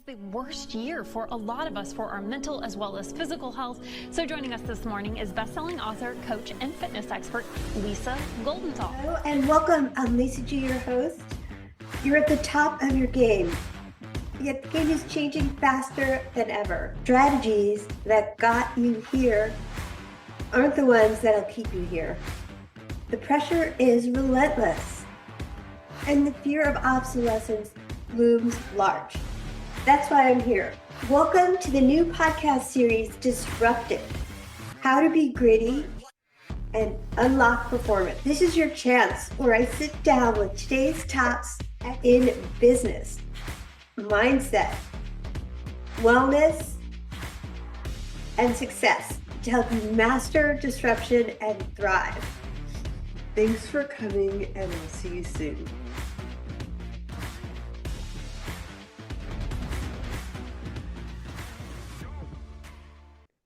The worst year for a lot of us for our mental as well as physical health. So joining us this morning is best-selling author, coach, and fitness expert, Lisa Goldenthal. Hello and welcome. I'm Lisa G, your host. You're at the top of your game, yet the game is changing faster than ever. Strategies that got you here aren't the ones that'll keep you here. The pressure is relentless, and the fear of obsolescence looms large. That's why I'm here. Welcome to the new podcast series, Disrupted: How to Be Gritty and Unlock Performance. This is your chance where I sit down with today's tops in business, mindset, wellness, and success to help you master disruption and thrive. Thanks for coming, and I'll see you soon.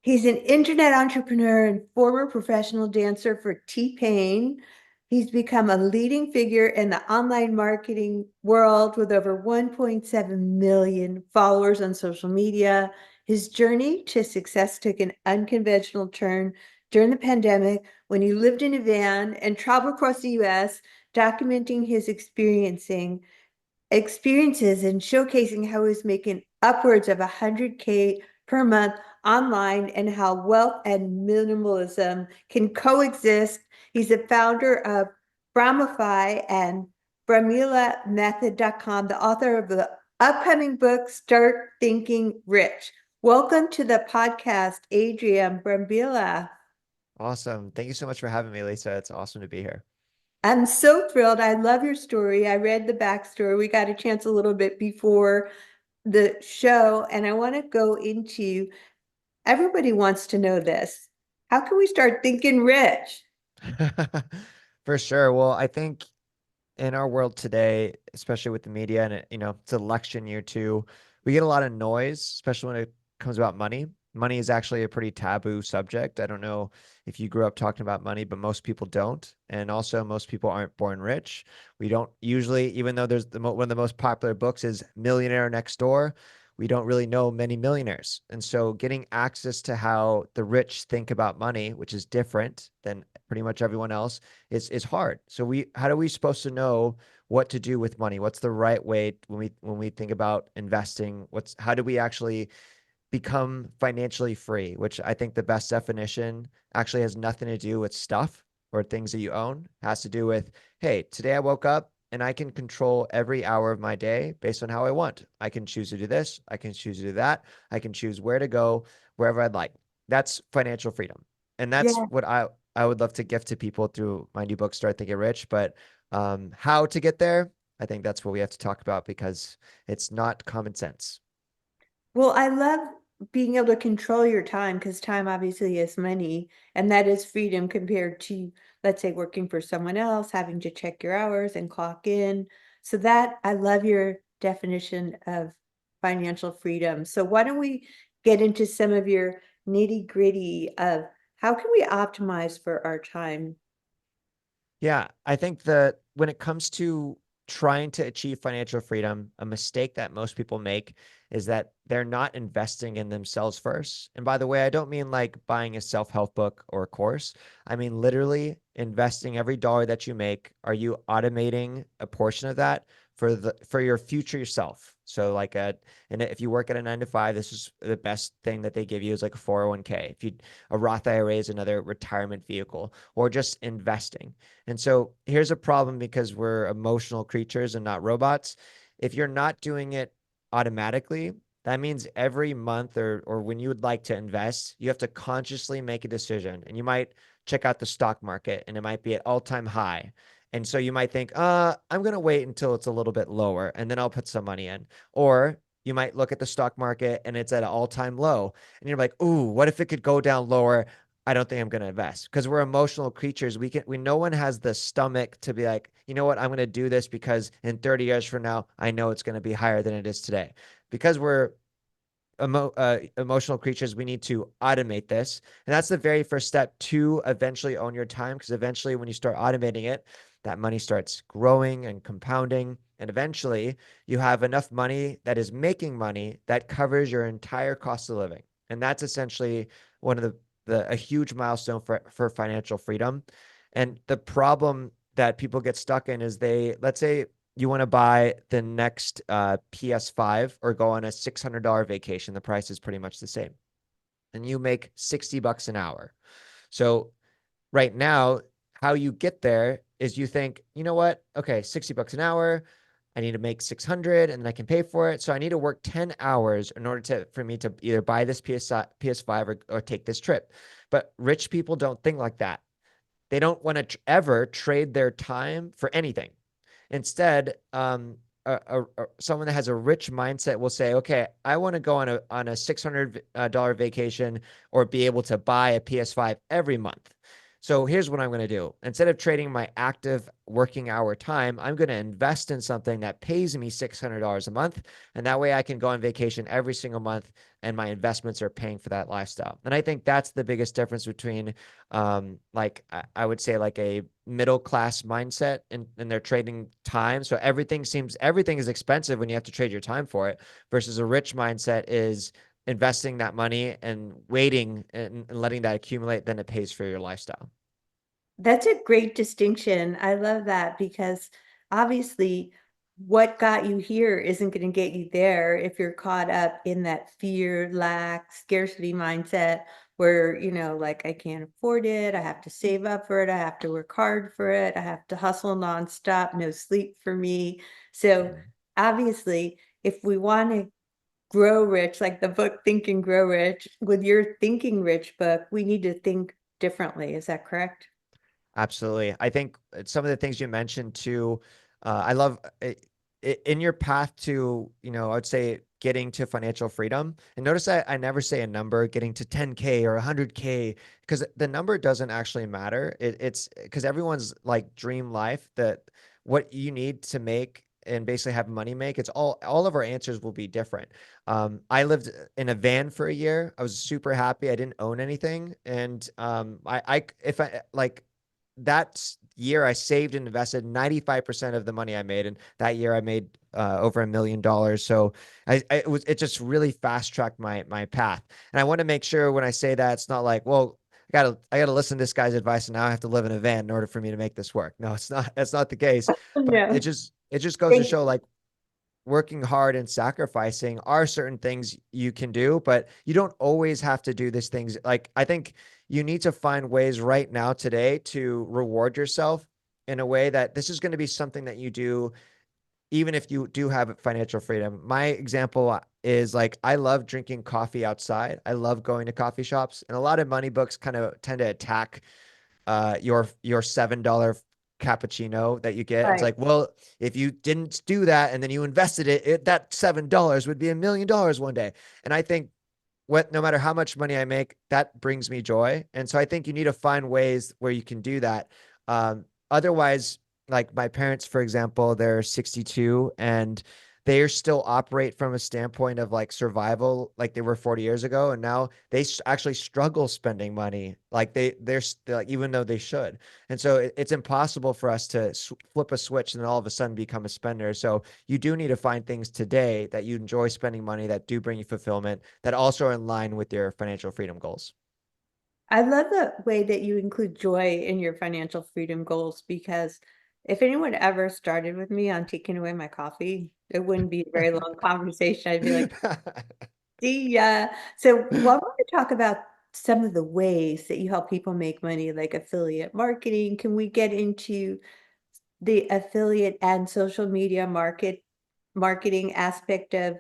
He's an internet entrepreneur and former professional dancer for T-Pain. He's become a leading figure in the online marketing world with over 1.7 million followers on social media. His journey to success took an unconventional turn during the pandemic when he lived in a van and traveled across the US, documenting his experiences and showcasing how he was making upwards of $100K per month online and how wealth and minimalism can coexist. He's the founder of Brambify and BrambilaMethod.com, the author of the upcoming book, Start Thinking Rich. Welcome to the podcast, Adrian Brambila. Awesome. Thank you so much for having me, Lisa. It's awesome to be here. I'm so thrilled. I love your story. I read the backstory. We got a chance a little bit before the show, and I want to go into, everybody wants to know this. How can we start thinking rich? For sure. Well, I think in our world today, especially with the media and it's election year too, we get a lot of noise, especially when it comes about money. Money is actually a pretty taboo subject. I don't know if you grew up talking about money, but most people don't. And also most people aren't born rich. We don't usually, even though there's one of the most popular books is Millionaire Next Door, we don't really know many millionaires. And so getting access to how the rich think about money, which is different than pretty much everyone else, is hard. So how are we supposed to know what to do with money? What's the right way when we think about investing? How do we actually become financially free, which I think the best definition actually has nothing to do with stuff or things that you own. It has to do with, hey, today I woke up and I can control every hour of my day based on how I want. I can choose to do this. I can choose to do that. I can choose where to go, wherever I'd like. That's financial freedom. And that's what I would love to gift to people through my new book, Start Thinking Rich. But how to get there, I think that's what we have to talk about because it's not common sense. Well, I love being able to control your time because time obviously is money, and that is freedom compared to, let's say, working for someone else, having to check your hours and clock in. So that, I love your definition of financial freedom. So why don't we get into some of your nitty gritty of how can we optimize for our time? Yeah, I think that when it comes to trying to achieve financial freedom, a mistake that most people make is that they're not investing in themselves first. And by the way, I don't mean like buying a self-help book or a course. I mean literally investing every dollar that you make. Are you automating a portion of that for your future yourself? So and if you work at a 9 to 5, this is the best thing that they give you is like a 401k. A Roth IRA is another retirement vehicle, or just investing. And so here's a problem because we're emotional creatures and not robots. If you're not doing it automatically, that means every month or when you would like to invest, you have to consciously make a decision. And you might check out the stock market and it might be at all-time high. And so you might think, I'm going to wait until it's a little bit lower and then I'll put some money in. Or you might look at the stock market and it's at an all-time low. And you're like, ooh, what if it could go down lower? I don't think I'm going to invest because we're emotional creatures. No one has the stomach to be like, you know what, I'm going to do this because in 30 years from now, I know it's going to be higher than it is today. Because we're emotional creatures, we need to automate this. And that's the very first step to eventually own your time, because eventually when you start automating it, that money starts growing and compounding. And eventually you have enough money that is making money that covers your entire cost of living. And that's essentially one of a huge milestone for financial freedom. And the problem that people get stuck in is let's say you want to buy the next PS5 or go on a $600 vacation. The price is pretty much the same. And you make $60 an hour. So right now, how you get there is you think, you know what? Okay, $60 an hour. I need to make 600 and then I can pay for it. So I need to work 10 hours in order for me to either buy this PS5 or take this trip. But rich people don't think like that. They don't want to ever trade their time for anything. Instead, someone that has a rich mindset will say, okay, I want to go on a $600 vacation or be able to buy a PS5 every month. So here's what I'm going to do. Instead of trading my active working hour time, I'm going to invest in something that pays me $600 a month. And that way I can go on vacation every single month and my investments are paying for that lifestyle. And I think that's the biggest difference between, like, I would say like a middle class mindset and they're trading time. So everything is expensive when you have to trade your time for it versus a rich mindset is investing that money and waiting and letting that accumulate, then it pays for your lifestyle. That's a great distinction. I love that because obviously what got you here isn't going to get you there if you're caught up in that fear, lack, scarcity mindset where, like I can't afford it. I have to save up for it. I have to work hard for it. I have to hustle nonstop, no sleep for me. So obviously, if we want to grow rich, like the book Think and Grow Rich, with your Thinking Rich book, we need to think differently. Is that correct? Absolutely. I think some of the things you mentioned too, I love in your path to, I would say getting to financial freedom. And notice I never say a number, getting to 10K or 100K, because the number doesn't actually matter. It's because everyone's like dream life that what you need to make and basically have money make, it's all of our answers will be different. I lived in a van for a year. I was super happy. I didn't own anything. And if I like, that year I saved and invested 95% of the money I made. And that year I made over $1 million. So it just really fast tracked my path. And I want to make sure when I say that, it's not like, well, I gotta listen to this guy's advice and now I have to live in a van in order for me to make this work. No, it's not, that's not the case. But No. it just goes to Thank show like working hard and sacrificing are certain things you can do, but you don't always have to do these things. Like, I think you need to find ways right now today to reward yourself in a way that this is going to be something that you do even if you do have financial freedom. My example is like, I love drinking coffee outside. I love going to coffee shops, and a lot of money books kind of tend to attack your $7 cappuccino that you get. It's Right. like, well, if you didn't do that and then you invested that $7 would be $1 million one day. And I think no matter how much money I make, that brings me joy. And so I think you need to find ways where you can do that. Otherwise, like my parents, for example, they're 62 and they still operate from a standpoint of like survival, like they were 40 years ago. And now they actually struggle spending money. Like they're like, even though they should. And so it's impossible for us to flip a switch and then all of a sudden become a spender. So you do need to find things today that you enjoy spending money, that do bring you fulfillment, that also are in line with your financial freedom goals. I love the way that you include joy in your financial freedom goals because if anyone ever started with me on taking away my coffee, it wouldn't be a very long conversation. I'd be like, see ya. So, well, I want to talk about some of the ways that you help people make money, like affiliate marketing. Can we get into the affiliate and social media marketing aspect of,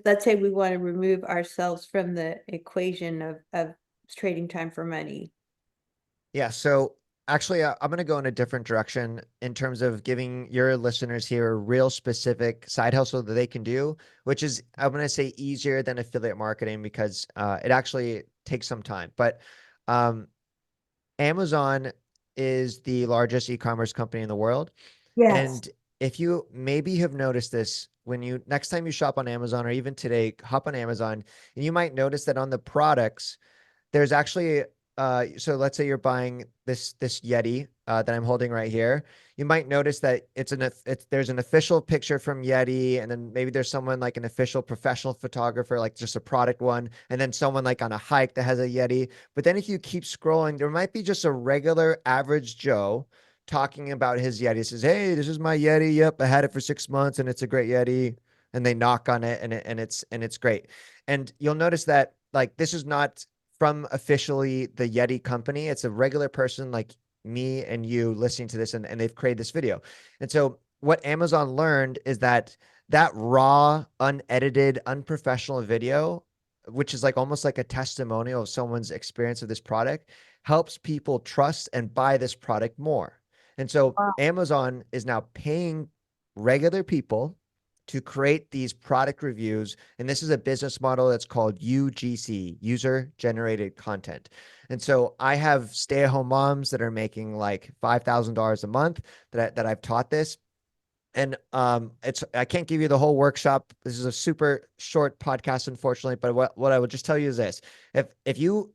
let's say we want to remove ourselves from the equation of trading time for money? Yeah. So actually, I'm going to go in a different direction in terms of giving your listeners here a real specific side hustle that they can do, which is, I'm going to say, easier than affiliate marketing because it actually takes some time. But um, Amazon is the largest e-commerce company in the world. Yes. And if you maybe have noticed this when you next time you shop on Amazon or even today, hop on Amazon, and you might notice that on the products, there's actually so let's say you're buying this Yeti that I'm holding right here, you might notice that there's an official picture from Yeti, and then maybe there's someone like an official professional photographer, like just a product one, and then someone like on a hike that has a Yeti. But then if you keep scrolling, there might be just a regular average Joe talking about his Yeti. He says, "Hey, this is my Yeti. Yep, I had it for 6 months, and it's a great Yeti." And they knock on it, and it's great. And you'll notice that like this is not from officially the Yeti company. It's a regular person like me and you listening to this, and they've created this video. And so what Amazon learned is that that raw, unedited, unprofessional video, which is like almost like a testimonial of someone's experience of this product, helps people trust and buy this product more. And so Wow. Amazon is now paying regular people to create these product reviews. And this is a business model that's called UGC, user generated content. And so I have stay-at-home moms that are making like $5,000 a month that I've taught this. And I can't give you the whole workshop. This is a super short podcast, unfortunately. But what I will just tell you is this: if you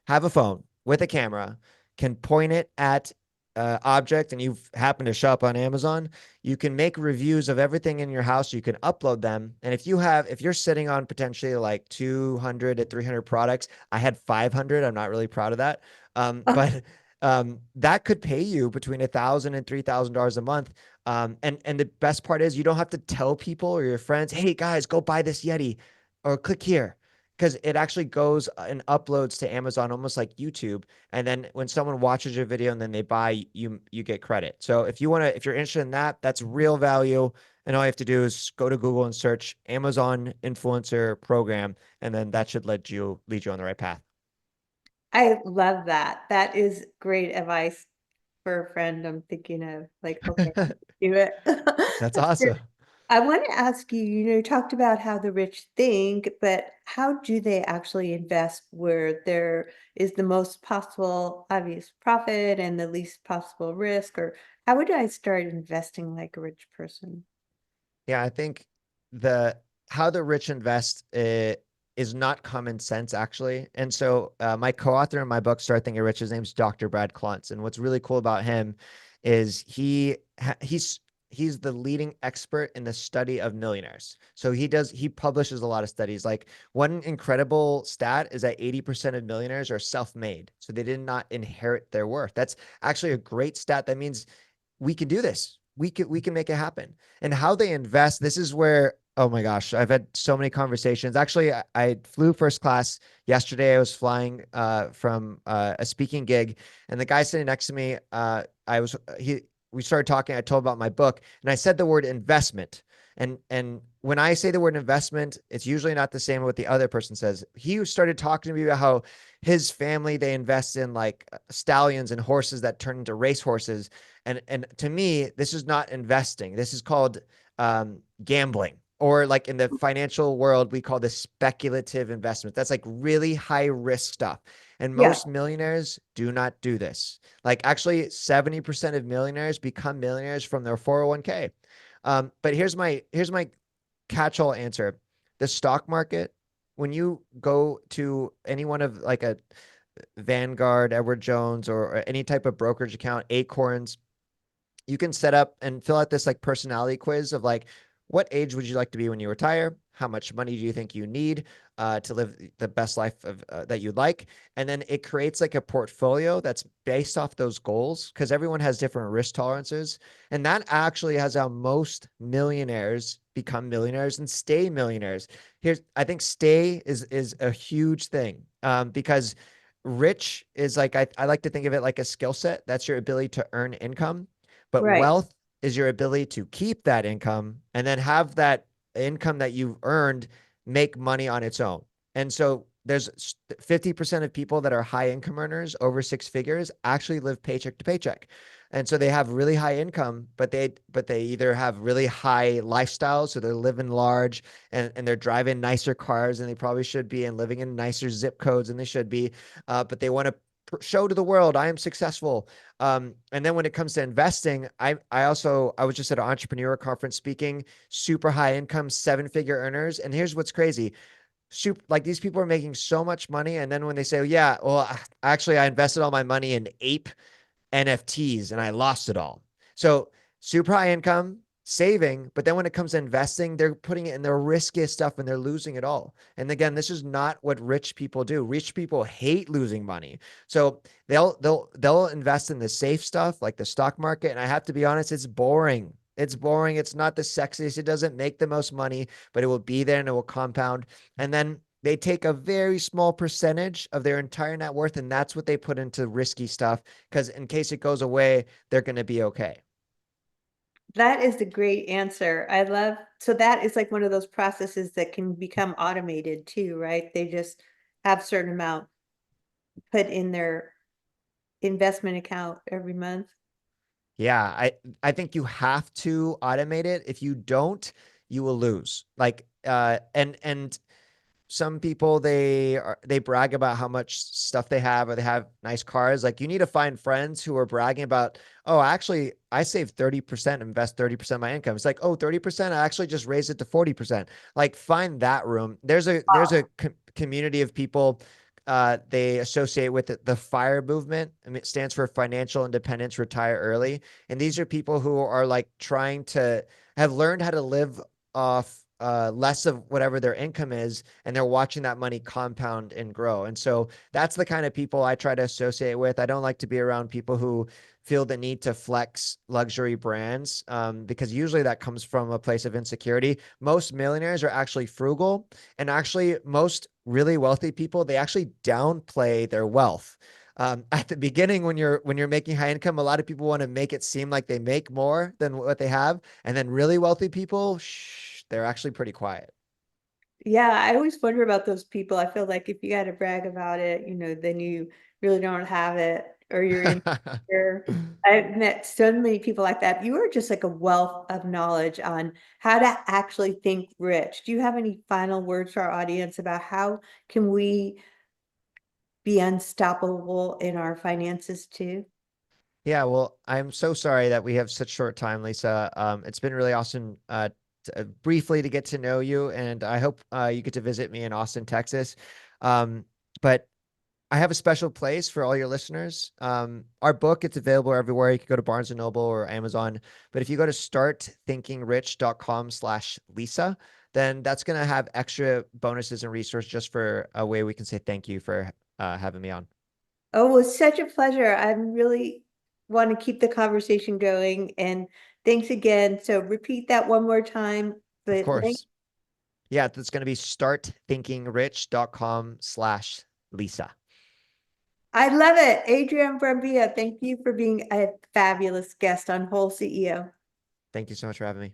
have a phone with a camera, can point it at object, and you happen to shop on Amazon, you can make reviews of everything in your house. You can upload them. And if you're sitting on potentially like 200 to 300 products, I had 500. I'm not really proud of that. But that could pay you between $1,000 and $3,000 a month. And the best part is you don't have to tell people or your friends, "Hey guys, go buy this Yeti or click here." Because it actually goes and uploads to Amazon almost like YouTube. And then when someone watches your video and then they buy, you get credit. So if you're interested in that, that's real value. And all you have to do is go to Google and search Amazon influencer program, and then that should lead you on the right path. I love that. That is great advice for a friend I'm thinking of. Like, okay, do it. That's awesome. I want to ask you, you talked about how the rich think, but how do they actually invest where there is the most possible obvious profit and the least possible risk? Or how would I start investing like a rich person? Yeah, I think the how the rich invest is not common sense actually. And so my co-author in my book, Start Thinking Rich, his name's Dr. Brad Klontz. And what's really cool about him is he's the leading expert in the study of millionaires. So he publishes a lot of studies. Like one incredible stat is that 80% of millionaires are self-made. So they did not inherit their worth. That's actually a great stat. That means we can do this. We can make it happen. And how they invest, this is where, oh my gosh, I've had so many conversations. Actually, I flew first class yesterday. I was flying from a speaking gig, and the guy sitting next to me, we started talking. I told about my book, and I said the word investment. And when I say the word investment, it's usually not the same as what the other person says. He started talking to me about how his family, they invest in like stallions and horses that turn into race horses. And to me, this is not investing. This is called gambling. Or like in the financial world, we call this speculative investment. That's like really high risk stuff. And Yeah, most millionaires do not do this. Like actually 70% of millionaires become millionaires from their 401k. But here's my catch-all answer. The stock market, when you go to any one of like a Vanguard, Edward Jones, or any type of brokerage account, Acorns, you can set up and fill out this like personality quiz of like, what age would you like to be when you retire? How much money do you think you need to live the best life of that you'd like? And then it creates like a portfolio that's based off those goals, because everyone has different risk tolerances. And that actually has how most millionaires become millionaires and stay millionaires. I think stay is a huge thing, because rich is like, I like to think of it like a skill set. That's your ability to earn income. But right. wealth is your ability to keep that income and then have that income that you've earned make money on its own. And so there's 50% of people that are high income earners over six figures actually live paycheck to paycheck. And so they have really high income, but they either have really high lifestyles, so they're living large and they're driving nicer cars than they probably should be and living in nicer zip codes than they should be. But they want to show to the world I am successful. And then when it comes to investing, I was just at an entrepreneur conference speaking, super high income, 7-figure earners. And here's what's crazy. Like these people are making so much money. And then when they say, yeah, well, actually I invested all my money in ape NFTs and I lost it all. So super high income, saving, but then when it comes to investing, they're putting it in their riskiest stuff and they're losing it all. And again, this is not what rich people do. Rich people hate losing money. So they'll invest in the safe stuff like the stock market. And I have to be honest, it's boring. It's boring. It's not the sexiest. It doesn't make the most money, but it will be there and it will compound. And then they take a very small percentage of their entire net worth, and that's what they put into risky stuff because in case it goes away, they're going to be okay. That is the great answer. I love, so that is like one of those processes that can become automated too, right? They just have certain amount put in their investment account every month. Yeah, I think you have to automate it. If you don't, you will lose. Like and some people they brag about how much stuff they have or they have nice cars. Like you need to find friends who are bragging about, oh, actually I save 30%, invest 30% of my income. It's like, oh, 30%, I actually just raised it to 40%. Like find that room. There's a community of people they associate with it, the FIRE movement. I mean, it stands for Financial Independence, Retire Early. And these are people who are like trying to have learned how to live off less of whatever their income is, and they're watching that money compound and grow. And so that's the kind of people I try to associate with. I don't like to be around people who feel the need to flex luxury brands because usually that comes from a place of insecurity. Most millionaires are actually frugal, and actually most really wealthy people, they actually downplay their wealth. At the beginning, when you're making high income, a lot of people want to make it seem like they make more than what they have, and then really wealthy people, they're actually pretty quiet. Yeah, I always wonder about those people. I feel like if you got to brag about it, then you really don't have it, or you're in here. I've met so many people like that. You are just like a wealth of knowledge on how to actually think rich. Do you have any final words for our audience about how can we be unstoppable in our finances too? Yeah, well, I'm so sorry that we have such short time, Lisa. It's been really awesome briefly to get to know you, and I hope you get to visit me in Austin, Texas. But I have a special place for all your listeners. Our book, it's available everywhere. You can go to Barnes and Noble or Amazon. But if you go to startthinkingrich.com/Lisa, then that's going to have extra bonuses and resources just for a way we can say thank you for having me on. Oh, it was such a pleasure. I really want to keep the conversation going. And thanks again. So repeat that one more time. Of The link. course. Yeah, that's going to be startthinkingrich.com/Lisa. I love it. Adrian Brambila, thank you for being a fabulous guest on Whole CEO. Thank you so much for having me.